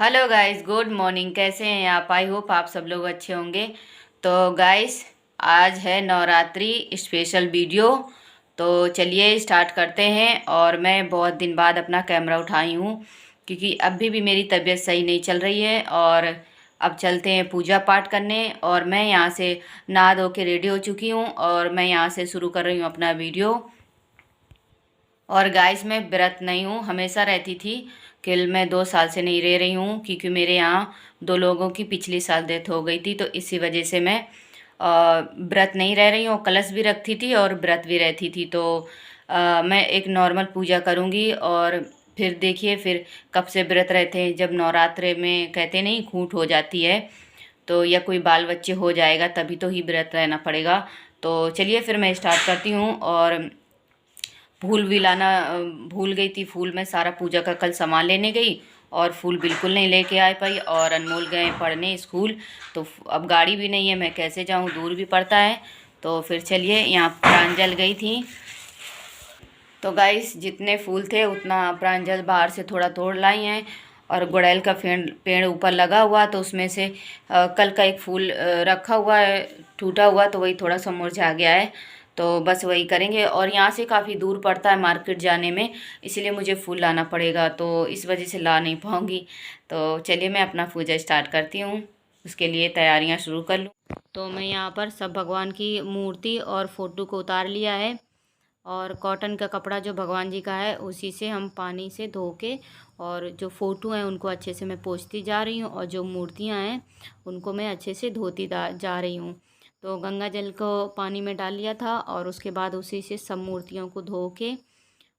Hello guys, good morning. कैसे हैं आप? आई होप आप सब लोग अच्छे होंगे। तो गाइस, आज है नवरात्रि स्पेशल वीडियो। तो चलिए स्टार्ट करते हैं। और मैं बहुत दिन बाद अपना कैमरा उठाई हूँ क्योंकि अभी भी मेरी तबीयत सही नहीं चल रही है। और अब चलते हैं पूजा पाठ करने। और मैं यहाँ से नहा धो के रेडी हो चुकी हूँ और मैं यहाँ से शुरू कर रही हूँ अपना वीडियो। और गाइस, मैं व्रत नहीं हूँ, हमेशा रहती थी। कि मैं 2 साल से नहीं रह रही हूँ क्योंकि मेरे यहाँ 2 लोगों की पिछली साल डेथ हो गई थी। तो इसी वजह से मैं व्रत नहीं रह रही हूँ। कलश भी रखती थी और व्रत भी रहती थी। तो मैं एक नॉर्मल पूजा करूँगी। और फिर देखिए, फिर कब से व्रत रहते हैं, जब नवरात्रे में कहते नहीं खूंट हो जाती है तो या कोई बाल बच्चे हो जाएगा तभी तो ही व्रत रहना पड़ेगा। तो चलिए फिर मैं स्टार्ट करती हूँ। और फूल भी लाना भूल गई थी। फूल मैं सारा पूजा का कल सामान लेने गई और फूल बिल्कुल नहीं लेके आ पाई। और अनमोल गए पढ़ने स्कूल। तो अब गाड़ी भी नहीं है, मैं कैसे जाऊं, दूर भी पड़ता है। तो फिर चलिए, यहाँ प्रांजल गई थी। तो गाइस, जितने फूल थे उतना प्रांजल बाहर से थोड़ा तोड़ लाई हैं। और गुड़ैल का पेड़ ऊपर लगा हुआ, तो उसमें से कल का एक फूल रखा हुआ है टूटा हुआ, तो वही थोड़ा सा मुरझा गया है। तो बस वही करेंगे। और यहाँ से काफ़ी दूर पड़ता है मार्केट जाने में, इसीलिए मुझे फूल लाना पड़ेगा। तो इस वजह से ला नहीं पाऊँगी। तो चलिए मैं अपना पूजा स्टार्ट करती हूँ, उसके लिए तैयारियाँ शुरू कर लूँ। तो मैं यहाँ पर सब भगवान की मूर्ति और फ़ोटो को उतार लिया है। और कॉटन का कपड़ा जो भगवान जी का है उसी से हम पानी से धो के, और जो फ़ोटो हैं उनको अच्छे से मैं पोंछती जा रही हूँ, और जो मूर्तियाँ हैं उनको मैं अच्छे से धोती जा रही हूँ। तो गंगा जल को पानी में डाल लिया था और उसके बाद उसी से सब मूर्तियों को धो के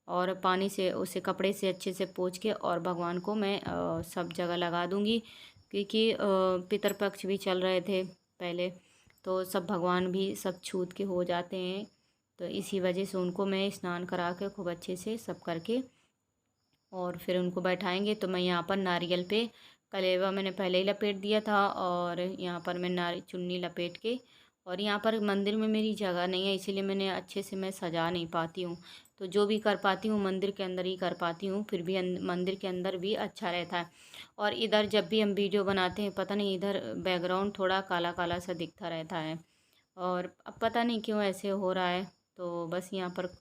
और पानी से उसे कपड़े से अच्छे से पोंछ के और भगवान को मैं सब जगह लगा दूँगी। क्योंकि पितरपक्ष भी चल रहे थे पहले, तो सब भगवान भी सब छूत के हो जाते हैं। तो इसी वजह से उनको मैं स्नान करा के खूब अच्छे से सब करके और फिर उनको बैठाएंगे। तो मैं यहाँ पर नारियल पे कलेवा मैंने पहले ही लपेट दिया था, और यहाँ पर मैं चुन्नी लपेट के, और यहाँ पर मंदिर में मेरी जगह नहीं है इसीलिए मैंने अच्छे से मैं सजा नहीं पाती हूँ। तो जो भी कर पाती हूँ मंदिर के अंदर ही कर पाती हूँ, फिर भी मंदिर के अंदर भी अच्छा रहता है। और इधर जब भी हम वीडियो बनाते हैं, पता नहीं इधर बैकग्राउंड थोड़ा काला काला सा दिखता रहता है, और अब पता नहीं क्यों ऐसे हो रहा है। तो बस यहाँ पर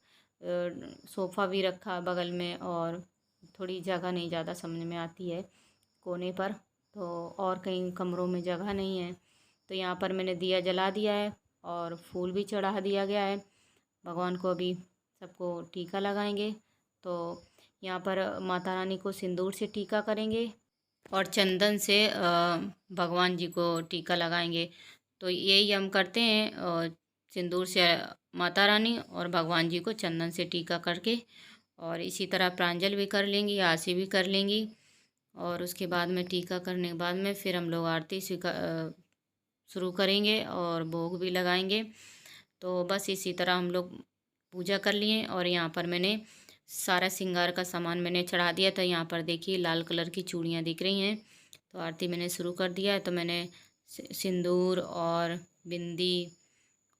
सोफ़ा भी रखा बगल में, और थोड़ी जगह नहीं ज़्यादा समझ में आती है कोने पर। तो और कहीं कमरों में जगह नहीं है। तो यहाँ पर मैंने दिया जला दिया है और फूल भी चढ़ा दिया गया है। भगवान को अभी सबको टीका लगाएंगे। तो यहाँ पर माता रानी को सिंदूर से टीका करेंगे और चंदन से भगवान जी को टीका लगाएंगे। तो यही हम करते हैं, और सिंदूर से माता रानी और भगवान जी को चंदन से टीका करके, और इसी तरह प्रांजल भी कर लेंगी, आरती भी कर लेंगी। और उसके बाद में टीका करने के बाद में फिर हम लोग आरती शुरू करेंगे और भोग भी लगाएंगे। तो बस इसी तरह हम लोग पूजा कर लिए। और यहाँ पर मैंने सारा श्रृंगार का सामान मैंने चढ़ा दिया था। यहाँ पर देखिए लाल कलर की चूड़ियाँ दिख रही हैं। तो आरती मैंने शुरू कर दिया है। तो मैंने सिंदूर और बिंदी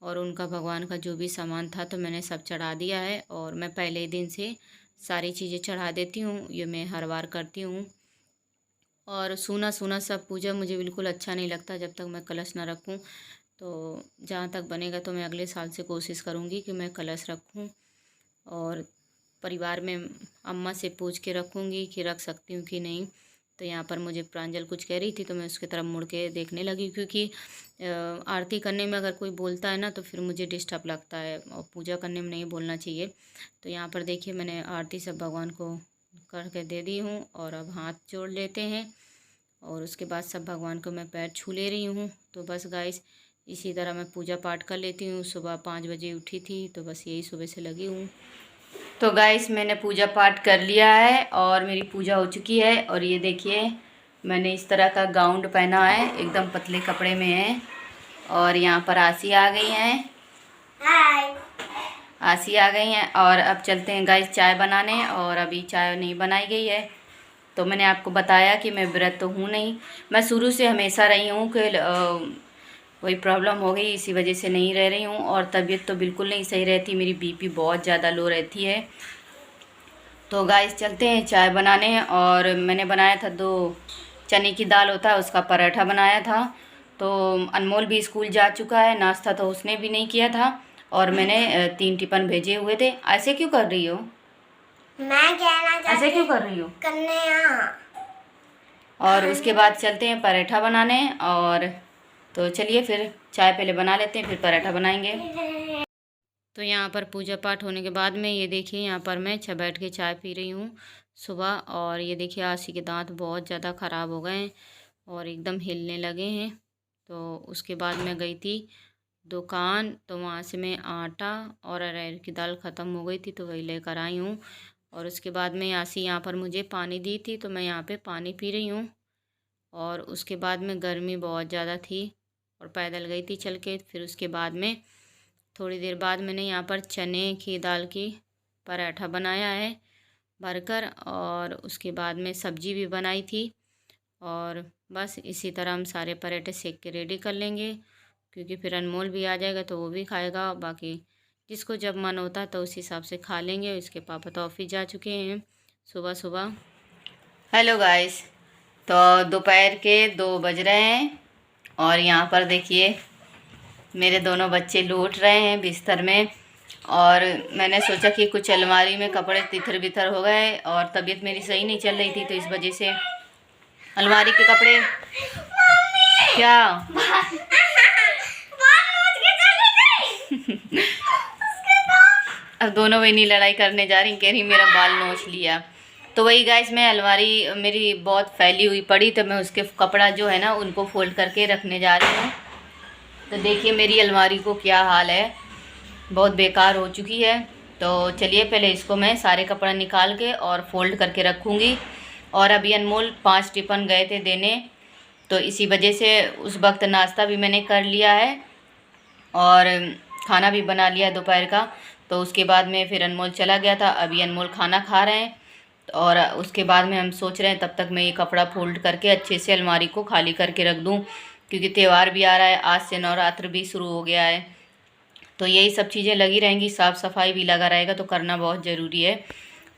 और उनका भगवान का जो भी सामान था तो मैंने सब चढ़ा दिया है। और मैं पहले ही दिन से सारी चीज़ें चढ़ा देती हूँ, ये मैं हर बार करती हूँ। और सूना सूना सब पूजा मुझे बिल्कुल अच्छा नहीं लगता जब तक मैं कलश ना रखूँ। तो जहाँ तक बनेगा तो मैं अगले साल से कोशिश करूँगी कि मैं कलश रखूँ, और परिवार में अम्मा से पूछ के रखूँगी कि रख सकती हूँ कि नहीं। तो यहाँ पर मुझे प्रांजल कुछ कह रही थी तो मैं उसकी तरफ मुड़ के देखने लगी, क्योंकि आरती करने में अगर कोई बोलता है ना तो फिर मुझे डिस्टर्ब लगता है, और पूजा करने में नहीं बोलना चाहिए। तो यहाँ पर देखिए मैंने आरती सब भगवान को करके दे दी हूँ, और अब हाथ जोड़ लेते हैं। और उसके बाद सब भगवान को मैं पैर छू ले रही हूँ। तो बस गाइस, इसी तरह मैं पूजा पाठ कर लेती हूँ। सुबह 5 बजे उठी थी, तो बस यही सुबह से लगी हूँ। तो गाइस, मैंने पूजा पाठ कर लिया है और मेरी पूजा हो चुकी है। और ये देखिए, मैंने इस तरह का गाउन पहना है, एकदम पतले कपड़े में है। और यहाँ पर आसी आ गई हैं। हाय, आसी आ गई हैं। और अब चलते हैं गाइस चाय बनाने, और अभी चाय नहीं बनाई गई है। तो मैंने आपको बताया कि मैं व्रत तो हूँ नहीं, मैं शुरू से हमेशा रही हूँ कि वही प्रॉब्लम हो गई, इसी वजह से नहीं रह रही हूँ। और तबीयत तो बिल्कुल नहीं सही रहती, मेरी बीपी बहुत ज़्यादा लो रहती है। तो गाइस, चलते हैं चाय बनाने। और मैंने बनाया था 2 चने की दाल होता है उसका पराठा बनाया था। तो अनमोल भी स्कूल जा चुका है, नाश्ता तो उसने भी नहीं किया था और मैंने 3 टिफिन भेजे हुए थे। ऐसे क्यों कर रही हो? मैं कहना चाहती ऐसे क्यों कर रही हो? करने और उसके बाद चलते हैं पराठा बनाने। और तो चलिए फिर चाय पहले बना लेते हैं, फिर पराठा बनाएंगे। तो यहाँ पर पूजा पाठ होने के बाद में ये देखिए यहाँ पर मैं बैठ के चाय पी रही हूँ सुबह। और ये देखिए आशी के दांत बहुत ज़्यादा ख़राब हो गए हैं और एकदम हिलने लगे हैं। तो उसके बाद मैं गई थी दुकान, तो वहाँ से मैं आटा और अरहर की दाल ख़त्म हो गई थी तो वही लेकर आई हूँ। और उसके बाद में आशी यहाँ पर मुझे पानी दी थी तो मैं यहाँ पे पानी पी रही हूँ। और उसके बाद में गर्मी बहुत ज़्यादा थी और पैदल गई थी चल के। फिर उसके बाद में थोड़ी देर बाद मैंने यहाँ पर चने की दाल की पराठा बनाया है भरकर, और उसके बाद में सब्जी भी बनाई थी। और बस इसी तरह हम सारे पराठे सेक के रेडी कर लेंगे, क्योंकि फिर अनमोल भी आ जाएगा तो वो भी खाएगा। बाकी जिसको जब मन होता है तो उस हिसाब से खा लेंगे। इसके पापा तो ऑफिस जा चुके हैं सुबह सुबह। हेलो गाइस, तो दोपहर के 2 बज रहे हैं और यहाँ पर देखिए मेरे दोनों बच्चे लूट रहे हैं बिस्तर में। और मैंने सोचा कि कुछ अलमारी में कपड़े तितर बितर हो गए और तबीयत मेरी सही नहीं चल रही थी, तो इस वजह से अलमारी के कपड़े क्या अब दोनों वही लड़ाई करने जा रही, कह रही मेरा बाल नोच लिया। तो वही गाइस, मैं अलमारी मेरी बहुत फैली हुई पड़ी तो मैं उसके कपड़ा जो है ना उनको फोल्ड करके रखने जा रही हूँ। तो देखिए मेरी अलमारी को क्या हाल है, बहुत बेकार हो चुकी है। तो चलिए पहले इसको मैं सारे कपड़ा निकाल के और फोल्ड करके रखूँगी। और अभी अनमोल 5 टिफिन गए थे देने, तो इसी वजह से उस वक्त नाश्ता भी मैंने कर लिया है और खाना भी बना लिया दोपहर का। तो उसके बाद में फिर अनमोल चला गया था, अभी अनमोल खाना खा रहे हैं। और उसके बाद में हम सोच रहे हैं तब तक मैं ये कपड़ा फोल्ड करके अच्छे से अलमारी को खाली करके रख दूं, क्योंकि त्यौहार भी आ रहा है, आज से नवरात्र भी शुरू हो गया है। तो यही सब चीज़ें लगी रहेंगी, साफ़ सफाई भी लगा रहेगा, तो करना बहुत ज़रूरी है।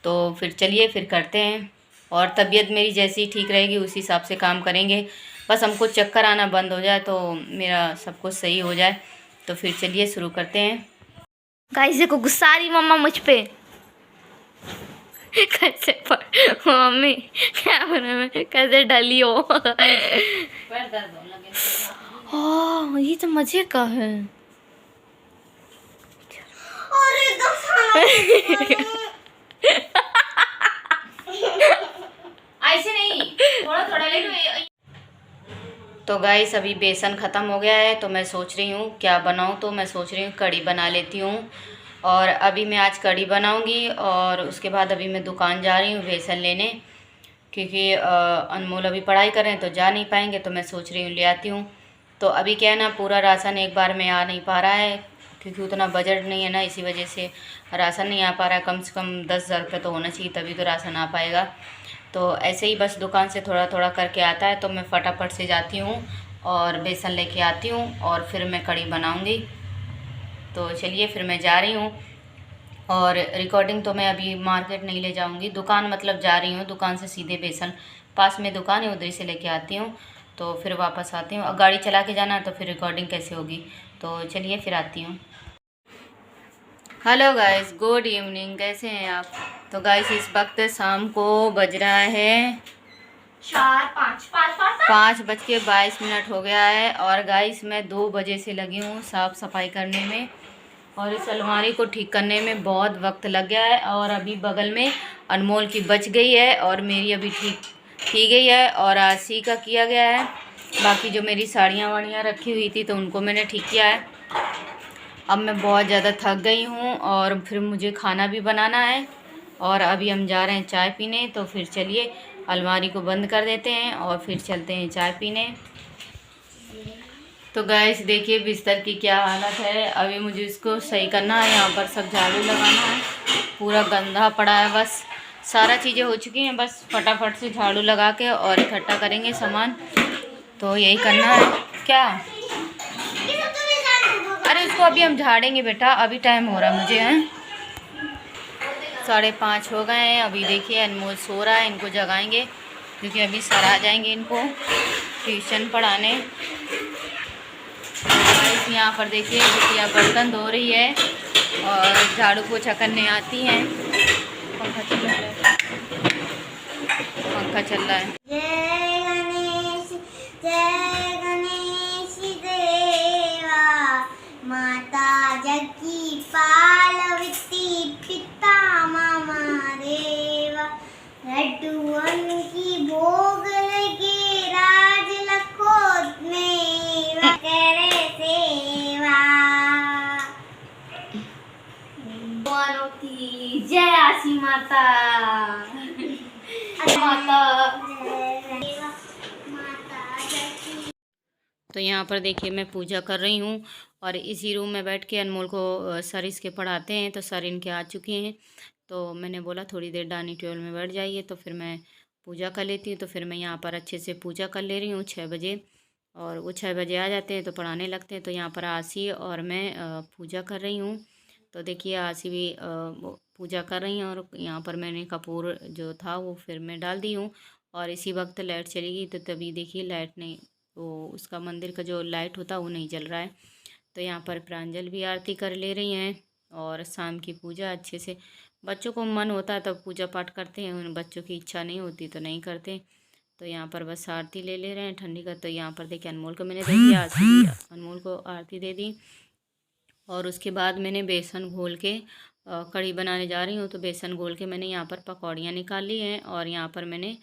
तो फिर चलिए फिर करते हैं। और तबीयत मेरी जैसी ठीक रहेगी उसी हिसाब से काम करेंगे। बस हमको चक्कर आना बंद हो जाए तो मेरा सब कुछ सही हो जाए। तो फिर चलिए शुरू करते हैं। गाइस को गुस्सा आ रही मम्मा मुझ पे। कैसे मम्मी कैमरे में कैसे डली हो। ओह ये तो मजे का है। ऐसे नहीं, थोड़ा थोड़ा ले लो। तो गाइस अभी बेसन ख़त्म हो गया है तो मैं सोच रही हूँ क्या बनाऊँ। तो मैं सोच रही हूँ कढ़ी बना लेती हूँ। और अभी मैं आज कढ़ी बनाऊँगी और उसके बाद अभी मैं दुकान जा रही हूँ बेसन लेने, क्योंकि अनमोल अभी पढ़ाई कर रहे हैं तो जा नहीं पाएंगे, तो मैं सोच रही हूँ ले आती हूँ। तो अभी क्या है ना, पूरा राशन एक बार में आ नहीं पा रहा है, क्योंकि उतना बजट नहीं है ना, इसी वजह से राशन नहीं आ पा रहा है। कम से कम 10,000 रुपये तो होना चाहिए तभी तो राशन आ पाएगा। तो ऐसे ही बस दुकान से थोड़ा थोड़ा करके आता है, तो मैं फटाफट से जाती हूँ और बेसन लेके आती हूँ और फिर मैं कढ़ी बनाऊँगी। तो चलिए फिर मैं जा रही हूँ। और रिकॉर्डिंग तो मैं अभी मार्केट नहीं ले जाऊँगी, दुकान मतलब जा रही हूँ, दुकान से सीधे बेसन पास में दुकान है उधर से लेके आती हूँ, तो फिर वापस आती हूँ। और गाड़ी चला के जाना है तो फिर रिकॉर्डिंग कैसे होगी। तो चलिए फिर आती हूँ। हेलो गाइस, गुड इवनिंग, कैसे हैं आप? तो गाइस इस वक्त शाम को बज रहा है 5:22 हो गया है। और गाइस मैं 2 बजे से लगी हूँ साफ़ सफाई करने में, और इस अलमारी को ठीक करने में बहुत वक्त लग गया है। और अभी बगल में अनमोल की बच गई है और मेरी अभी ठीक की गई है और आशी का किया गया है। बाकी जो मेरी साड़ियाँ वाड़ियाँ रखी हुई थी तो उनको मैंने ठीक किया है। अब मैं बहुत ज़्यादा थक गई हूँ और फिर मुझे खाना भी बनाना है। और अभी हम जा रहे हैं चाय पीने, तो फिर चलिए अलमारी को बंद कर देते हैं और फिर चलते हैं चाय पीने। तो गैस देखिए बिस्तर की क्या हालत है, अभी मुझे इसको सही करना है। यहाँ पर सब झाड़ू लगाना है, पूरा गंदा पड़ा है, बस सारा चीज़ें हो चुकी हैं, बस फटाफट से झाड़ू लगा के और इकट्ठा करेंगे सामान। तो यही करना है। क्या? अरे उसको अभी हम झाड़ेंगे बेटा, अभी टाइम हो रहा है मुझे हैं। 5:30 हो गए हैं। अभी देखिए अनमोल सो रहा है, इनको जगाएंगे क्योंकि अभी सर आ जाएंगे इनको ट्यूशन पढ़ाने। गाइस यहाँ पर देखिए बिटिया बर्तन धो रही है और झाड़ू पोछा करने आती हैं। पंखा चल रहा है, पंखा चल रहा है। जय गणेश देवा, माता जगी पालवती पिता मामा देवा, लड्डुअन की भोग लगे राज लखोट में करे सेवा। भगवानों की जय आसी माता, तो यहाँ पर देखिए मैं पूजा कर रही हूँ और इसी रूम में बैठ के अनमोल को सर इसके पढ़ाते हैं। तो सर इनके आ चुके हैं, तो मैंने बोला थोड़ी देर डाइनिंग टेबल में बैठ जाइए, तो फिर मैं पूजा कर लेती हूँ। तो फिर मैं यहाँ पर अच्छे से पूजा कर ले रही हूँ 6 बजे, और वो 6 बजे आ जाते हैं तो पढ़ाने लगते हैं। तो यहाँ पर आसी और मैं पूजा कर रही हूँ। तो देखिए आसी भी पूजा कर रही हैं, और यहाँ पर मैंने कपूर जो था वो फिर मैं डाल दी हूँ। और इसी वक्त लाइट चली गई, तो तभी देखिए लाइट नहीं, वो उसका मंदिर का जो लाइट होता है वो नहीं जल रहा है। तो यहाँ पर प्रांजल भी आरती कर ले रही हैं, और शाम की पूजा अच्छे से, बच्चों को मन होता है तब पूजा पाठ करते हैं, उन बच्चों की इच्छा नहीं होती तो नहीं करते। तो यहाँ पर बस आरती ले ले रहे हैं ठंडी का। तो यहाँ पर देखिए अनमोल को मैंने दे दिया, अनमोल को आरती दे दी। और उसके बाद मैंने बेसन घोल के कढ़ी बनाने जा रही हूँ। तो बेसन घोल के मैंने यहाँ पर पकौड़ियाँ निकाल ली हैं, और यहाँ पर मैंने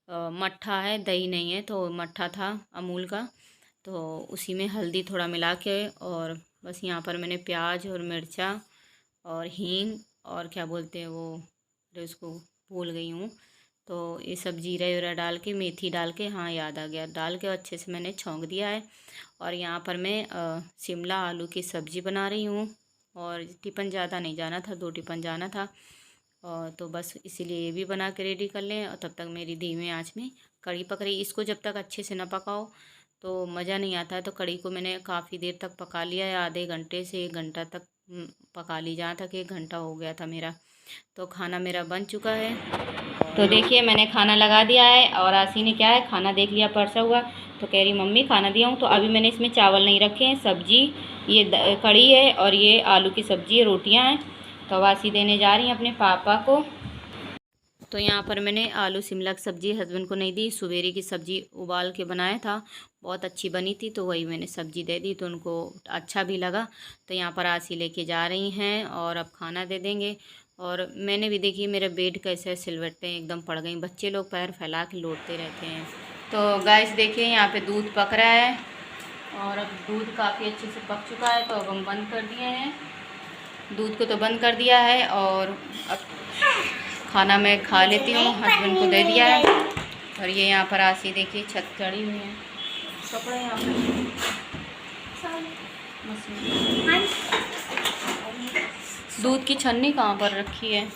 मट्ठा है, दही नहीं है तो मट्ठा था अमूल का, तो उसी में हल्दी थोड़ा मिला के, और बस यहाँ पर मैंने प्याज और मिर्चा और हींग और क्या बोलते हैं वो, उसको भूल गई हूँ, तो ये सब जीरा वीरा डाल के, मेथी डाल के, हाँ याद आ गया, डाल के अच्छे से मैंने छौंक दिया है। और यहाँ पर मैं शिमला आलू की सब्ज़ी बना रही हूँ, और टिफ़िन ज़्यादा नहीं जाना था, 2 टिफ़िन जाना था, और तो बस इसीलिए ये भी बना के रेडी कर लें। और तब तक मेरी धीमे आंच में कढ़ी पक रही। इसको जब तक अच्छे से ना पकाओ तो मज़ा नहीं आता है। तो कढ़ी को मैंने काफ़ी देर तक पका लिया है, आधे घंटे से 1 घंटा तक पका ली, जहाँ तक 1 घंटा हो गया था मेरा। तो खाना मेरा बन चुका है। तो देखिए मैंने खाना लगा दिया है, और आसी ने क्या है, खाना देख लिया परसा हुआ, तो कह रही मम्मी खाना दिया हूँ। तो अभी मैंने इसमें चावल नहीं रखे हैं, सब्जी ये कढ़ी है, और ये आलू की सब्ज़ी है, रोटियाँ हैं। तो आसी देने जा रही हैं अपने पापा को। तो यहाँ पर मैंने आलू शिमला की सब्ज़ी हस्बैंड को नहीं दी, सुबेरे की सब्ज़ी उबाल के बनाया था, बहुत अच्छी बनी थी, तो वही मैंने सब्ज़ी दे दी, तो उनको अच्छा भी लगा। तो यहाँ पर आसी लेके जा रही हैं, और अब खाना दे देंगे। और मैंने भी देखी मेरे बेड कैसे सिलवटें एकदम पड़ गई, बच्चे लोग पैर फैला के लौटते रहते हैं। तो गाइस देखिए यहाँ पे दूध पक रहा है, और अब दूध काफ़ी अच्छे से पक चुका है। तो अब हम बंद कर दिए हैं दूध को, तो बंद कर दिया है, और अब खाना मैं खा लेती हूँ, हस्बैंड को दे दिया है। और ये यहाँ पर आसी देखिए छत चढ़ी हुई है, कपड़े यहाँ पर दूध की छन्नी कहाँ पर रखी है।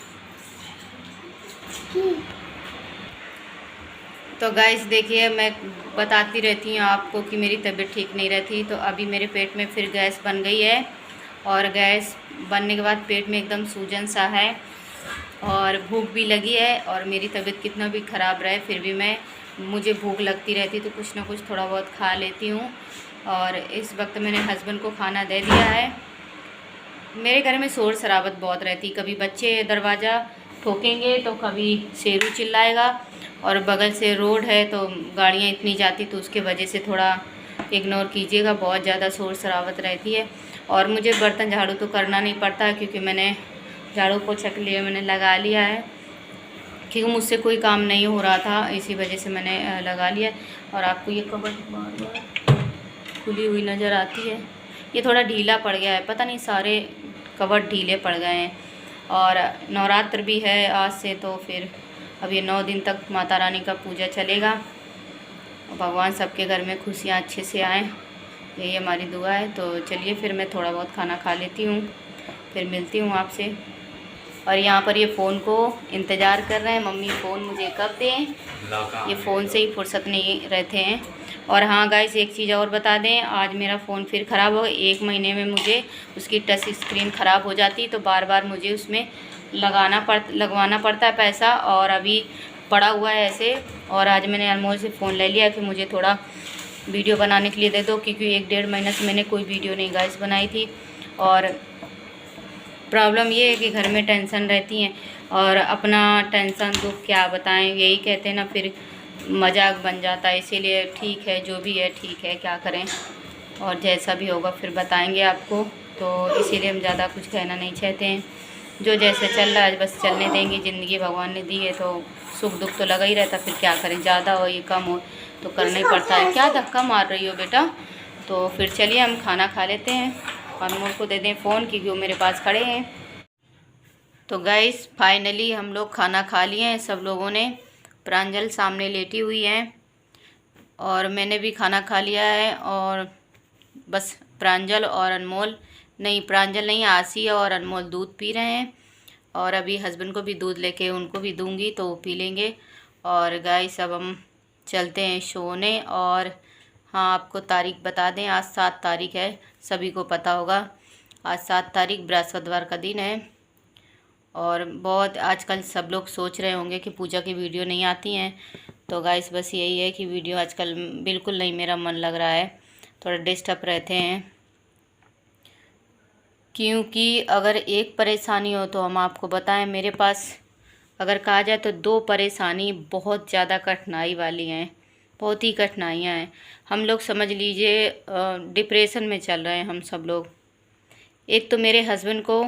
तो गाइस देखिए मैं बताती रहती हूँ आपको कि मेरी तबीयत ठीक नहीं रहती। तो अभी मेरे पेट में फिर गैस बन गई है, और गैस बनने के बाद पेट में एकदम सूजन सा है, और भूख भी लगी है। और मेरी तबीयत कितना भी ख़राब रहे फिर भी मुझे भूख लगती रहती, तो कुछ ना कुछ थोड़ा बहुत खा लेती हूँ। और इस वक्त मैंने हस्बैंड को खाना दे दिया है। मेरे घर में शोर शराबत बहुत रहती, कभी बच्चे दरवाज़ा ठोकेंगे तो कभी शेरू चिल्लाएगा, और बगल से रोड है तो गाड़ियाँ इतनी जाती, तो उसके वजह से थोड़ा इग्नोर कीजिएगा, बहुत ज़्यादा शोर शराबत रहती है। और मुझे बर्तन झाड़ू तो करना नहीं पड़ता, क्योंकि मैंने झाड़ू पोछा के लिए मैंने लगा लिया है, क्योंकि मुझसे कोई काम नहीं हो रहा था, इसी वजह से मैंने लगा लिया। और आपको ये कबर्ड बार बार खुली हुई नज़र आती है, ये थोड़ा ढीला पड़ गया है, पता नहीं सारे कबर्ड ढीले पड़ गए हैं। और नवरात्र भी है आज से, तो फिर अब ये 9 दिन तक माता रानी का पूजा चलेगा, और भगवान सबके घर में खुशियाँ अच्छे से आएँ, यही हमारी दुआ है। तो चलिए फिर मैं थोड़ा बहुत खाना खा लेती हूँ, फिर मिलती हूँ आपसे। और यहाँ पर ये फ़ोन को इंतज़ार कर रहे हैं, मम्मी फ़ोन मुझे कब दें, ये फ़ोन से ही फुर्सत नहीं रहते हैं। और हाँ गाइस एक चीज़ और बता दें, आज मेरा फ़ोन फिर ख़राब हो गया। 1 महीने में मुझे उसकी टच स्क्रीन ख़राब हो जाती, तो बार बार मुझे उसमें लगवाना पड़ता है पैसा। और अभी पड़ा हुआ है ऐसे। और आज मैंने अनमोल से फ़ोन ले लिया कि मुझे थोड़ा वीडियो बनाने के लिए दे दो, क्योंकि 1-1.5 महीने से मैंने कोई वीडियो नहीं गाइस बनाई थी। और प्रॉब्लम ये है कि घर में टेंशन रहती हैं और अपना टेंशन दुख क्या बताएं, यही कहते हैं ना, फिर मजाक बन जाता है। इसीलिए ठीक है, जो भी है ठीक है, क्या करें, और जैसा भी होगा फिर बताएंगे आपको। तो इसीलिए हम ज़्यादा कुछ कहना नहीं चाहते हैं, जो जैसे चल रहा है बस चलने देंगे। ज़िंदगी भगवान ने दी है तो सुख दुख तो लगा ही रहता, फिर क्या करें, ज़्यादा हो या कम हो तो करना ही पड़ता है। क्या धक्का मार रही हो बेटा? तो फिर चलिए हम खाना खा लेते हैं। अनमोल को दे दें फ़ोन क्योंकि वो मेरे पास खड़े हैं। तो गाइस फाइनली हम लोग खाना खा लिए हैं सब लोगों ने। प्रांजल सामने लेटी हुई है और मैंने भी खाना खा लिया है। और बस प्रांजल और अनमोल नहीं, प्रांजल नहीं, आसी और अनमोल दूध पी रहे हैं। और अभी हस्बैंड को भी दूध लेके उनको भी दूंगी तो वो पी लेंगे। और गाइस अब हम चलते हैं सोने। और हाँ, आपको तारीख बता दें, आज 7 तारीख है, सभी को पता होगा। आज 7 तारीख बृहस्पतिवार का दिन है। और बहुत आजकल सब लोग सोच रहे होंगे कि पूजा की वीडियो नहीं आती हैं। तो गाइस बस यही है कि वीडियो आजकल बिल्कुल नहीं मेरा मन लग रहा है, थोड़ा डिस्टर्ब रहते हैं। क्योंकि अगर एक परेशानी हो तो हम आपको बताएं, मेरे पास अगर कहा जाए तो 2 परेशानी बहुत ज़्यादा कठिनाई वाली हैं, बहुत ही कठिनाइयाँ हैं। हम लोग समझ लीजिए डिप्रेशन में चल रहे हैं हम सब लोग। एक तो मेरे हस्बैंड को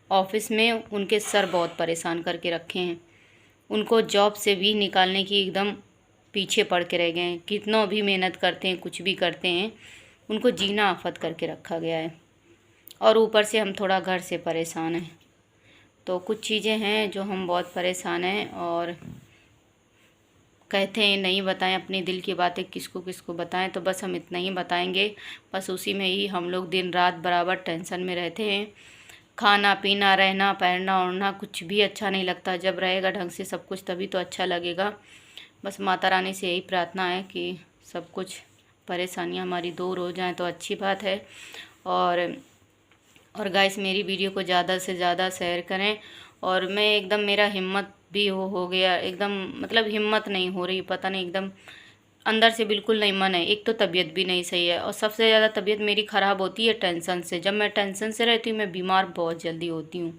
ऑफिस में उनके सर बहुत परेशान करके रखे हैं, उनको जॉब से भी निकालने की एकदम पीछे पड़ के रह गए हैं। कितना भी मेहनत करते हैं, कुछ भी करते हैं, उनको जीना आफत करके रखा गया है। और ऊपर से हम थोड़ा घर से परेशान हैं। तो कुछ चीज़ें हैं जो हम बहुत परेशान हैं। और कहते हैं नहीं बताएं अपने दिल की बातें, किसको किसको बताएं, तो बस हम इतना ही बताएंगे। बस उसी में ही हम लोग दिन रात बराबर टेंशन में रहते हैं। खाना पीना, रहना पहनना ओढ़ना कुछ भी अच्छा नहीं लगता। जब रहेगा ढंग से सब कुछ तभी तो अच्छा लगेगा। बस माता रानी से यही प्रार्थना है कि सब कुछ परेशानियां हमारी दूर हो जाएं तो अच्छी बात है। और गाइस मेरी वीडियो को ज़्यादा से ज़्यादा शेयर करें। और मैं एकदम, मेरा हिम्मत भी हो गया एकदम, मतलब हिम्मत नहीं हो रही, पता नहीं, एकदम अंदर से बिल्कुल नहीं मन है। एक तो तबीयत भी नहीं सही है और सबसे ज़्यादा तबीयत मेरी ख़राब होती है टेंशन से। जब मैं टेंशन से रहती हूँ मैं बीमार बहुत जल्दी होती हूँ।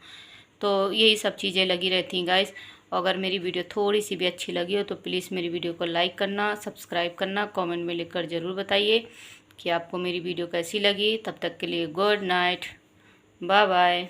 तो यही सब चीज़ें लगी रहती हैं गाइस। अगर मेरी वीडियो थोड़ी सी भी अच्छी लगी हो तो प्लीज़ मेरी वीडियो को लाइक करना, सब्सक्राइब करना, कमेंट में लिखकर ज़रूर बताइए कि आपको मेरी वीडियो कैसी लगी। तब तक के लिए गुड नाइट, बाय बाय।